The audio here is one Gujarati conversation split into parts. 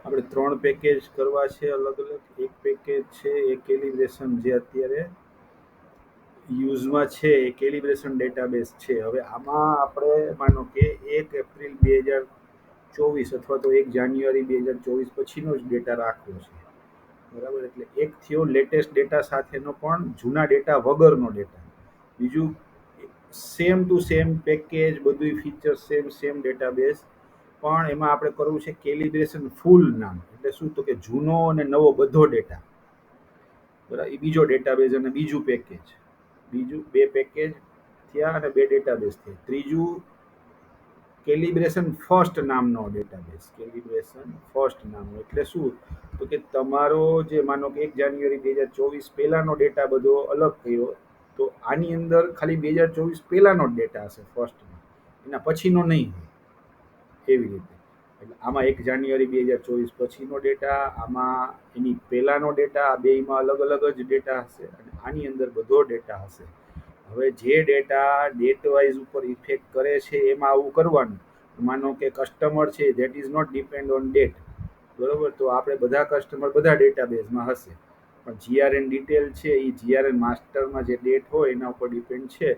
આપણે 3 પેકેજ કરવા છે અલગ અલગ. એક પેકેજ છે એ કેલિબ્રેશન જે અત્યારે યુઝમાં છે એ કેલિબ્રેશન ડેટાબેઝ છે. હવે આમાં આપણે માનો કે 1 એપ્રિલ 2024 અથવા તો 1 જાન્યુઆરી 2024 પછીનો જ ડેટા રાખવો છે. બરાબર, એટલે એક થયો લેટેસ્ટ ડેટા સાથેનો પણ જૂના ડેટા વગરનો ડેટા. બીજું સેમ ટુ સેમ પેકેજ, બધું ફીચર સેમ સેમ ડેટાબેઝ, પણ એમાં આપણે કરવું છે કેલિબ્રેશન ફૂલ નામ. એટલે શું, તો કે જૂનો અને નવો બધો ડેટા. બરાબર, એ બીજો ડેટાબેઝ અને બીજું પેકેજ. બીજું બે પેકેજ થયા અને બે ડેટાબેઝ થયા. ત્રીજું કેલિબ્રેશન ફર્સ્ટ નામનો ડેટાબેઝ. કેલિબ્રેશન ફર્સ્ટ નામનો એટલે શું, તો કે તમારો જે માનો કે 1 જાન્યુઆરી 2024 પહેલાનો ડેટા બધો અલગ થયો, તો આની અંદર ખાલી 2024 પહેલાનો જ ડેટા હશે ફર્સ્ટમાં, એના પછીનો નહીં હોય. એવી રીતે. એટલે આમાં 1 જાન્યુઆરી 2024 પછીનો ડેટા, આમાં એની પહેલાનો ડેટા, આ બેયમાં અલગ અલગ જ ડેટા હશે અને આની અંદર બધો ડેટા હશે. હવે જે ડેટા ડેટ વાઇઝ ઉપર ઇફેક્ટ કરે છે એમાં આવું કરવાનું. માનો કે કસ્ટમર છે that is not depend on date. બરોબર, તો આપણે બધા કસ્ટમર બધા ડેટાબેઝમાં હશે, પણ જીઆરએન ડિટેલ છે એ જીઆરએન માસ્ટરમાં જે ડેટ હોય એના ઉપર ડિપેન્ડ છે.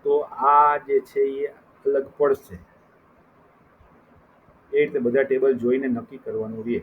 તો આ જે છે એ અલગ પડશે. એ રીતે બધા ટેબલ જોઈને નક્કી કરવાનું રહે.